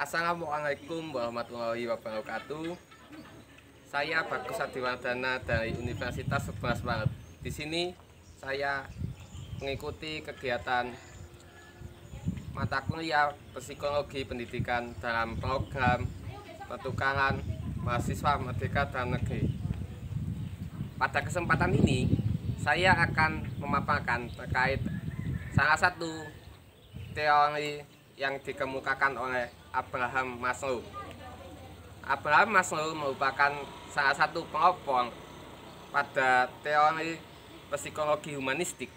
Assalamualaikum warahmatullahi wabarakatuh. Saya Bagus Adiwardana dari Universitas 11 Maret. Di sini saya mengikuti kegiatan mata kuliah Psikologi Pendidikan dalam program pertukaran mahasiswa Merdeka Dalam Negeri. Pada kesempatan ini, saya akan memaparkan terkait salah satu teori yang dikemukakan oleh Abraham Maslow. Abraham Maslow merupakan salah satu pelopor pada teori psikologi humanistik,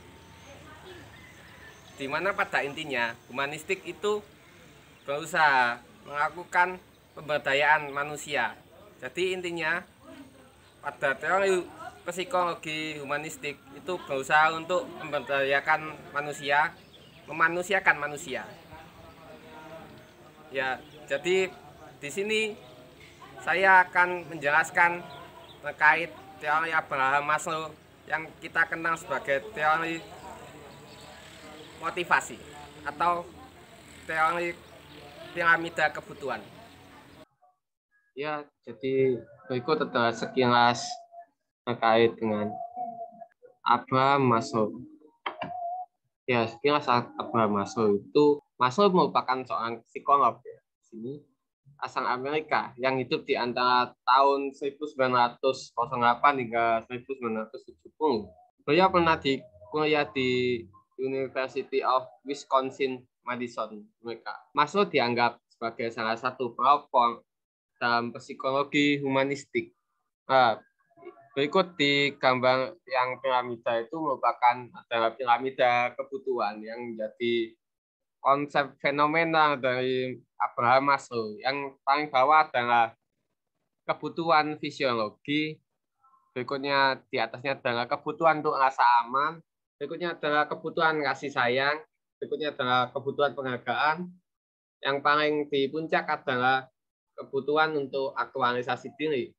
di mana pada intinya humanistik itu berusaha melakukan pemberdayaan manusia. Jadi intinya pada teori psikologi humanistik itu berusaha untuk memberdayakan manusia, memanusiakan manusia. Ya, jadi di sini saya akan menjelaskan terkait teori Abraham Maslow yang kita kenal sebagai teori motivasi atau teori piramida kebutuhan. Ya, jadi berikut adalah sekilas terkait dengan Abraham Maslow. Ya, sekilas Abraham Maslow itu, Maslow merupakan seorang psikolog ya, di sini asal Amerika yang hidup di antara tahun 1908 hingga 1970. Beliau pernah kuliah di University of Wisconsin-Madison, Amerika. Maslow dianggap sebagai salah satu pelopor dalam psikologi humanistik. Nah, berikut di gambar yang piramida itu merupakan adalah piramida kebutuhan yang menjadi konsep fenomena dari Abraham Maslow. Yang paling bawah adalah kebutuhan fisiologi, berikutnya di atasnya adalah kebutuhan untuk rasa aman, berikutnya adalah kebutuhan kasih sayang, berikutnya adalah kebutuhan penghargaan, yang paling di puncak adalah kebutuhan untuk aktualisasi diri.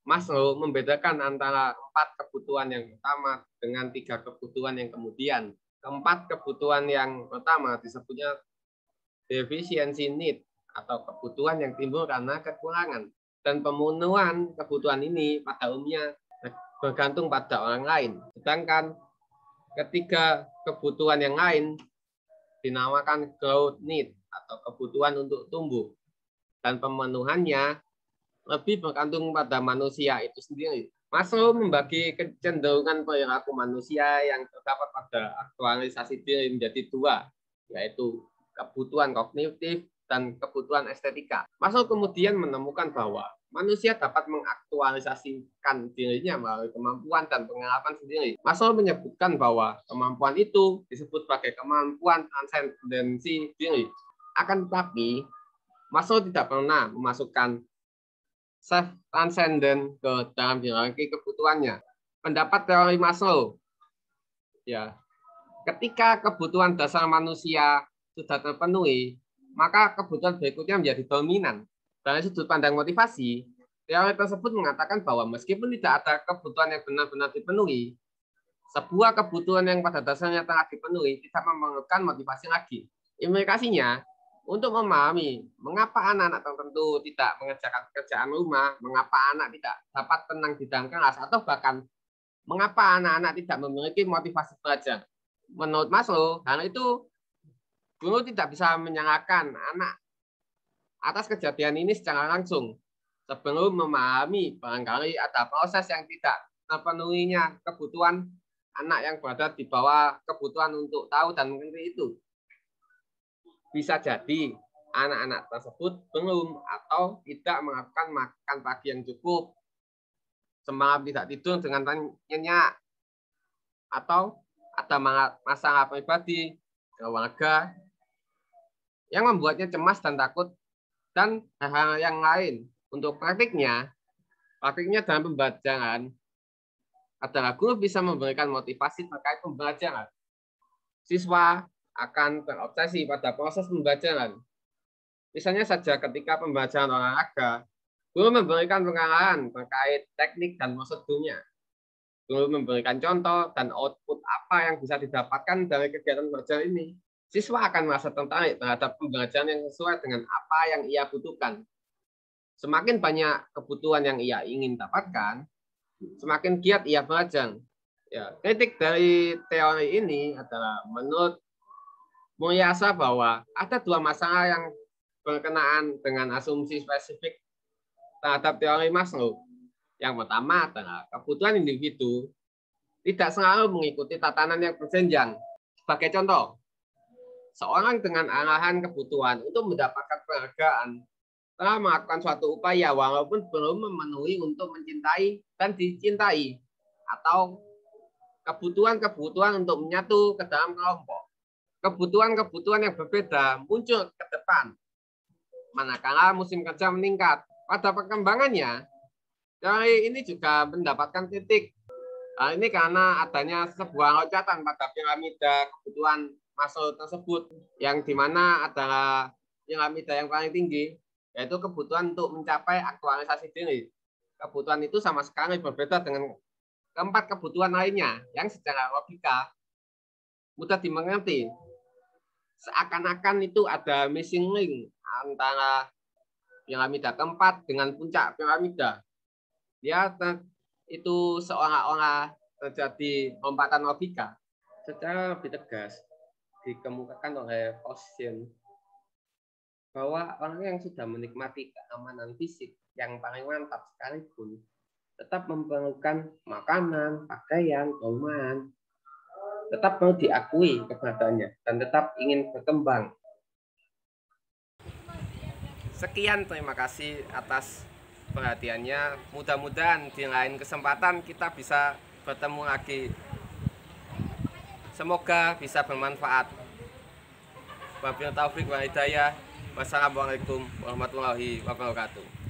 Maslow membedakan antara 4 kebutuhan yang utama dengan 3 kebutuhan yang kemudian. Keempat kebutuhan yang pertama disebutnya deficiency need atau kebutuhan yang timbul karena kekurangan. Dan pemenuhan kebutuhan ini pada umumnya bergantung pada orang lain. Sedangkan ketiga kebutuhan yang lain dinamakan growth need atau kebutuhan untuk tumbuh. Dan pemenuhannya lebih bergantung pada manusia itu sendiri. Maslow membagi kecenderungan perilaku manusia yang terdapat pada aktualisasi diri menjadi 2, yaitu kebutuhan kognitif dan kebutuhan estetika. Maslow kemudian menemukan bahwa manusia dapat mengaktualisasikan dirinya melalui kemampuan dan pengalaman sendiri. Maslow menyebutkan bahwa kemampuan itu disebut sebagai kemampuan transendensi diri. Akan tetapi, Maslow tidak pernah memasukkan self-transcendent ke dalam hierarki kebutuhannya. Pendapat teori Maslow, ya, ketika kebutuhan dasar manusia sudah terpenuhi, maka kebutuhan berikutnya menjadi dominan. Dari sudut pandang motivasi, teori tersebut mengatakan bahwa meskipun tidak ada kebutuhan yang benar-benar dipenuhi, sebuah kebutuhan yang pada dasarnya telah dipenuhi tidak memerlukan motivasi lagi. Implikasinya, untuk memahami mengapa anak-anak tertentu tidak mengerjakan pekerjaan rumah, mengapa anak tidak dapat tenang di dalam kelas, atau bahkan mengapa anak-anak tidak memiliki motivasi belajar. Menurut Maslow, hal itu guru tidak bisa menyalahkan anak atas kejadian ini secara langsung. Sebelum memahami, barangkali ada proses yang tidak terpenuhinya kebutuhan anak yang berada di bawah kebutuhan untuk tahu dan mengerti itu. Bisa jadi anak-anak tersebut belum atau tidak melakukan makan pagi yang cukup, semalam tidak tidur dengan nyenyak, atau ada masalah pribadi, keluarga, yang membuatnya cemas dan takut, dan hal-hal yang lain. Untuk praktiknya dalam pembelajaran adalah guru bisa memberikan motivasi terkait pembelajaran. Siswa akan terobsesi pada proses pembelajaran. Misalnya saja ketika pembelajaran olahraga, guru memberikan pengarahan terkait teknik dan prosedurnya. Guru memberikan contoh dan output apa yang bisa didapatkan dari kegiatan belajar ini. siswa akan merasa tertarik terhadap pembelajaran yang sesuai dengan apa yang ia butuhkan. Semakin banyak kebutuhan yang ia ingin dapatkan, semakin giat ia belajar. Ya, kritik dari teori ini adalah menurut Mulyasa bahwa ada dua masalah yang berkenaan dengan asumsi spesifik terhadap teori Maslow. Yang pertama adalah kebutuhan individu tidak selalu mengikuti tatanan yang berjenjang. Sebagai contoh, seorang dengan arahan kebutuhan untuk mendapatkan penghargaan telah melakukan suatu upaya walaupun belum memenuhi untuk mencintai dan dicintai, atau kebutuhan-kebutuhan untuk menyatu ke dalam kelompok. Kebutuhan-kebutuhan yang berbeda muncul ke depan manakala musim kerja meningkat. Pada perkembangannya, teori ini juga mendapatkan kritik. Hal ini karena adanya sebuah loncatan pada piramida kebutuhan Maslow tersebut, yang dimana adalah piramida yang paling tinggi, yaitu kebutuhan untuk mencapai aktualisasi diri. Kebutuhan itu sama sekali berbeda dengan keempat kebutuhan lainnya yang secara logika mudah dimengerti. Seakan-akan itu ada missing link antara piramida keempat dengan puncak piramida. Ya, itu seolah-olah terjadi lompatan logika. Secara lebih tegas dikemukakan oleh Ocean bahwa orang yang sudah menikmati keamanan fisik yang paling mantap sekalipun tetap memerlukan makanan, pakaian, perumahan, tetap perlu diakui keberadaannya dan tetap ingin berkembang. Sekian, terima kasih atas perhatiannya. Mudah-mudahan di lain kesempatan kita bisa bertemu lagi. Semoga bisa bermanfaat. Wabillahi taufiq wal hidayah. Wassalamualaikum warahmatullahi wabarakatuh.